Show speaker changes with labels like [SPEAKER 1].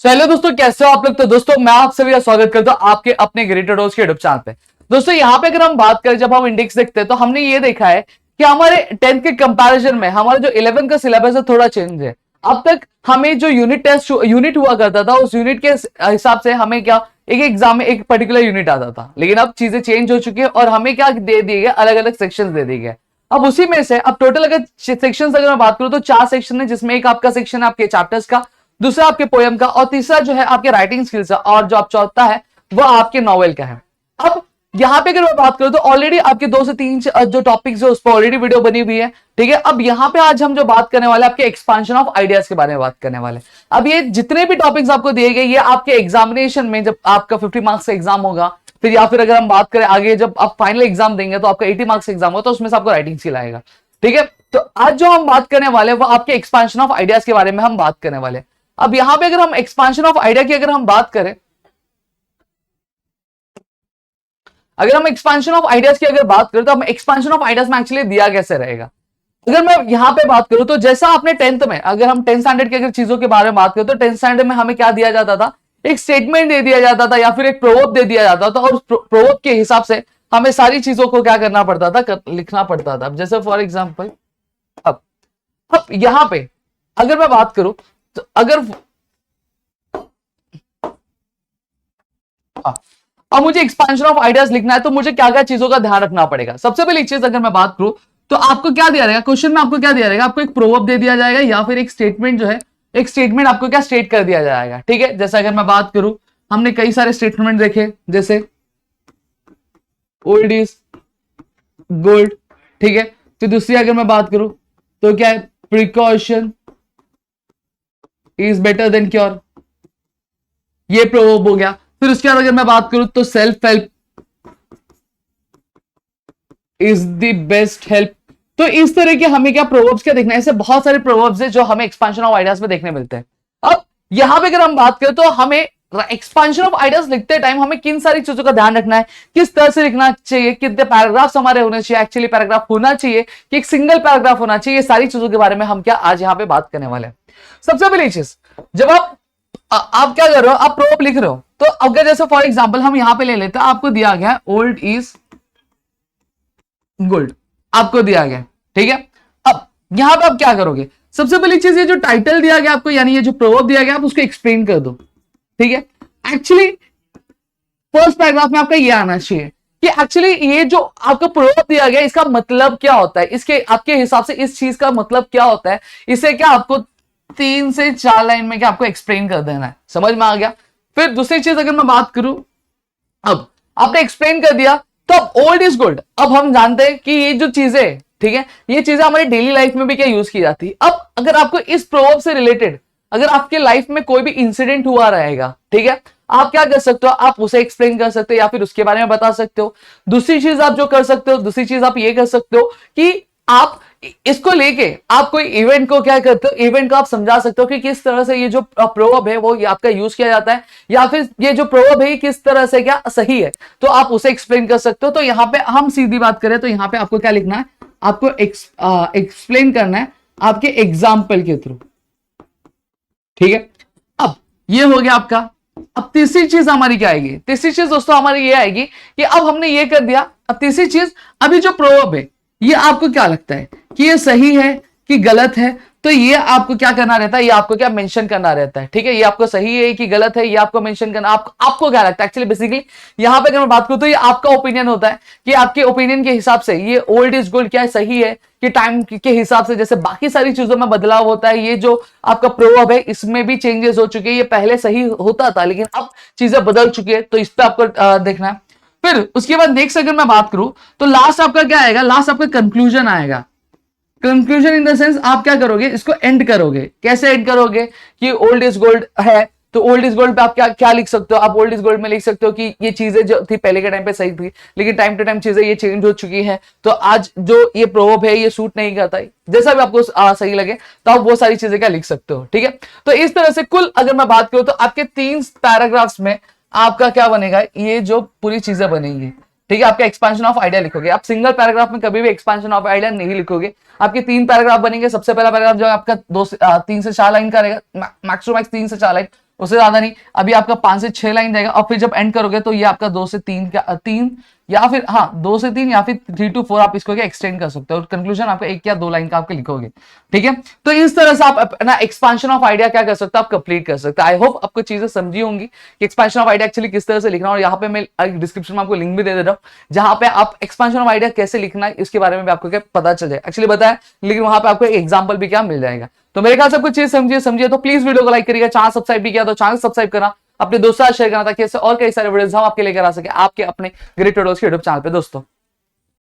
[SPEAKER 1] Hello दोस्तों, कैसे हो आप लोग। तो दोस्तों मैं आप सभी का स्वागत करता हूं आपके अपने ग्रेटर के यूट्यूब चैनल पे। दोस्तों यहाँ पे अगर हम बात करें, जब हम इंडेक्स देखते हैं तो हमने ये देखा है कि हमारे 10th के कंपैरिजन में हमारा जो 11 का सिलेबस है थोड़ा चेंज है। अब तक हमें जो यूनिट हुआ करता था, उस यूनिट के हिसाब से हमें क्या एक एग्जाम में एक पर्टिकुलर यूनिट आता था, लेकिन अब चीजें चेंज हो चुकी है और हमें क्या दे दिए गए, अलग अलग सेक्शन दे दिए गए। अब उसी में से अब टोटल अगर सेक्शंस अगर मैं बात करूं तो 4 सेक्शन है, जिसमें एक आपका सेक्शन है आपके चैप्टर्स का, दूसरा आपके पोयम का, और तीसरा जो है आपके राइटिंग स्किल्स का, और जो आप चौथा है वो आपके नॉवेल का है। अब यहाँ पे अगर मैं बात करूं तो ऑलरेडी आपके 2 से 3 जो टॉपिक्स है उस पर ऑलरेडी वीडियो बनी हुई है, ठीक है। अब यहाँ पे आज हम जो बात करने वाले आपके एक्सपांशन ऑफ आइडियाज के बारे में बात करने वाले। अब ये जितने भी टॉपिक्स आपको दिए गए, ये आपके एग्जामिनेशन में जब आपका 50 मार्क्स का एग्जाम होगा, फिर या फिर अगर हम बात करें आगे जब आप फाइनल एग्जाम देंगे तो आपका 80 मार्क्स का एग्जाम होगा, तो उसमें से आपको राइटिंग स्किल आएगा, ठीक है। तो आज जो हम बात करने वाले हैं वो आपके एक्सपांशन ऑफ आइडियाज के बारे में हम बात करने वाले। अब यहां पे अगर हम एक्सपांशन ऑफ आइडिया की अगर हम बात करें, अगर हम एक्सपांशन ऑफ आइडियाज की अगर बात करें तो हम एक्सपांशन ऑफ आइडियाज में एक्चुअली दिया कैसे रहेगा। अगर मैं यहां पे बात करूं तो जैसा आपने 10th में, अगर हम 10th स्टैंडर्ड की अगर चीजों के बारे में बात करें तो 10th स्टैंडर्ड में हमें क्या दिया जाता था, एक स्टेटमेंट दे दिया जाता था या फिर एक प्रोवर्ब दे दिया जाता था, और प्रोवर्ब के हिसाब से हमें सारी चीजों को क्या करना पड़ता था, लिखना पड़ता था। अब जैसे फॉर एग्जाम्पल अब यहां पे अगर मैं बात करूं तो अगर अब मुझे एक्सपेंशन ऑफ आइडियाज लिखना है तो मुझे क्या क्या चीजों का ध्यान रखना पड़ेगा। सबसे पहली चीज अगर मैं बात करूं तो आपको क्या दिया रहेगा, क्वेश्चन में आपको क्या दिया रहेगा, आपको एक प्रोवर्ब दे दिया जाएगा या फिर एक स्टेटमेंट जो है, एक स्टेटमेंट आपको क्या स्टेट कर दिया जाएगा, ठीक है। जैसे अगर मैं बात करूं, हमने कई सारे स्टेटमेंट देखे, जैसे ओल्ड इज गोल्ड, ठीक है। तो दूसरी अगर मैं बात करूं तो क्या है, precaution is better than cure, ये प्रोवर्ब हो गया। फिर उसके बाद अगर मैं बात करूं तो self help is the best help. तो इस तरह के हमें क्या प्रोवर्ब्स क्या देखना है, ऐसे बहुत सारे प्रोवर्ब्स है जो हमें एक्सपेंशन ऑफ आइडियाज में देखने मिलते हैं। अब यहां पे अगर हम बात करें तो हमें एक्सपेंशन ऑफ आइडियाज लिखते टाइम हमें किन सारी चीजों का ध्यान रखना है, किस तरह से लिखना चाहिए, कितने पैराग्राफ्स हमारे होने चाहिए, एक्चुअली पैराग्राफ होना चाहिए कि एक सिंगल पैराग्राफ होना चाहिए, ये सारी चीजों के बारे में हम क्या आज यहां पे बात करने वाले हैं। सबसे पहली चीज, जब आप क्या कर रहे हो, आप प्रोवर्ब लिख रहे हो, तो अगर जैसे फॉर एग्जांपल हम यहां पे ले लेते हैं, आपको दिया गया है ओल्ड इज गोल्ड, आपको दिया गया, ठीक है। अब यहां पे आप क्या करोगे, सबसे पहली चीज ये जो टाइटल दिया गया आपको, यानी ये जो प्रोवर्ब दिया गया आप उसको एक्सप्लेन कर दो, ठीक है। एक्चुअली फर्स्ट पैराग्राफ में आपका ये आना चाहिए कि एक्चुअली ये जो आपका प्रोवर्ब दिया गया इसका मतलब क्या होता है, इसके आपके हिसाब से इस चीज का मतलब क्या होता है, इसे क्या आपको 3 से 4 लाइन में क्या आपको एक्सप्लेन कर देना है। समझ में आ गया। फिर दूसरी चीज अगर मैं बात करूं, अब आपने एक्सप्लेन कर दिया तो अब ओल्ड इज गोल्ड, अब हम जानते हैं कि ये जो चीजें, ठीक है, ये चीजें हमारी डेली लाइफ में भी क्या यूज की जाती है। अब अगर आपको इस प्रोवर्ब से रिलेटेड अगर आपके लाइफ में कोई भी इंसिडेंट हुआ रहेगा, ठीक है, आप क्या कर सकते हो, आप उसे एक्सप्लेन कर सकते हो या फिर उसके बारे में बता सकते हो। दूसरी चीज आप जो कर सकते हो, दूसरी चीज आप ये कर सकते हो कि आप इसको लेके आप कोई इवेंट को क्या करते हो, इवेंट को आप समझा सकते हो कि किस तरह से ये जो प्रोवर्ब है वो आपका यूज किया जाता है, या फिर ये जो प्रोवर्ब है किस तरह से क्या सही है, तो आप उसे एक्सप्लेन कर सकते हो। तो यहाँ पे हम सीधी बात करें तो यहाँ पे आपको क्या लिखना है, आपको एक्सप्लेन करना है आपके एग्जाम्पल के थ्रू, ठीक है। अब ये हो गया आपका। अब तीसरी चीज हमारी क्या आएगी, तीसरी चीज दोस्तों हमारी ये आएगी कि अब हमने ये कर दिया, अब तीसरी चीज, अभी जो प्रोवर्ब है ये आपको क्या लगता है कि ये सही है कि गलत है, तो ये आपको क्या करना रहता है, ये आपको क्या मेंशन करना रहता है, ठीक है। ये आपको सही है कि गलत है, ये आपको मेंशन करना, आपको क्या लगता है। एक्चुअली बेसिकली यहां पे अगर मैं बात करूं तो ये आपका ओपिनियन होता है कि आपके ओपिनियन के हिसाब से ये ओल्ड इज गोल्ड क्या है, सही है कि टाइम के हिसाब से जैसे बाकी सारी चीजों में बदलाव होता है, ये जो आपका प्रोवर्ब है इसमें भी चेंजेस हो चुके हैं। ये पहले सही होता था लेकिन अब चीजें बदल चुकी है, तो इस पर आपको देखना है। फिर उसके बाद नेक्स्ट अगर मैं बात करूं तो लास्ट आपका क्या आएगा, लास्ट आपका कंक्लूजन आएगा। कंक्लूजन इन द सेंस आप क्या करोगे, इसको एंड करोगे। कैसे एंड करोगे कि ओल्ड इज गोल्ड है, तो ओल्ड इज गोल्ड पे आप क्या क्या लिख सकते हो, आप ओल्ड इज गोल्ड में लिख सकते हो कि ये चीजें जो थी पहले के टाइम पे सही थी, लेकिन टाइम टू टाइम चीजें ये चेंज हो चुकी हैं, तो आज जो ये प्रोवर्ब है ये सूट नहीं करता है। जैसा भी आपको सही लगे तो आप वो सारी चीजें क्या लिख सकते हो, ठीक है। तो इस तरह से कुल अगर मैं बात करूं तो आपके 3 पैराग्राफ्स में आपका क्या बनेगा, ये जो पूरी चीजें बनेंगी, ठीक है। आपका एक्सपेंशन ऑफ आइडिया लिखोगे, आप सिंगल पैराग्राफ में कभी भी एक्सपेंशन ऑफ आइडिया नहीं लिखोगे। आपके 3 पैराग्राफ बनेंगे। सबसे पहला पैराग्राफ जो आपका 3 से 4 लाइन का रहेगा, मैक्स टू मैक्स 3 से 4 लाइन। उससे ज्यादा नहीं। अभी आपका 5 से 6 लाइन जाएगा और फिर जब एंड करोगे तो ये आपका 2 से 3 का 3 या फिर हाँ 2 से 3 या फिर 3 to 4 आप इसको क्या एक्सटेंड कर सकते हो और कंक्लूजन आपका 1 या 2 लाइन का आपके लिखोगे। ठीक है, तो इस तरह से आप अपना एक्सपांशन ऑफ आइडिया क्या कर सकते हो, आप कंप्लीट कर सकते हो। आई होप आपको चीजें समझी होंगी कि एक्सपांशन ऑफ आइडिया एक्चुअली किस तरह से लिखना, और यहाँ पे मैं डिस्क्रिप्शन में आपको लिंक भी दे दे रहा हूँ जहां पे आप एक्सपांशन ऑफ आइडिया कैसे लिखना है इसके बारे में भी आपको क्या पता चल जाए, एक्चुअली बताया, लेकिन वहां पे आपको एक एग्जाम्पल भी क्या मिल जाएगा। तो मेरे ख्याल से कुछ चीज समझिए तो प्लीज वीडियो को लाइक करिएगा, चैनल सब्सक्राइब भी किया तो चैनल सब्सक्राइब करना, अपने दोस्तों से शेयर करना ताकि ऐसे और कई सारे वीडियोस हम आपके लेकर आ सके आपके अपने ग्रेट ट्यूटोरियल्स के यूट्यूब चैनल पे दोस्तों।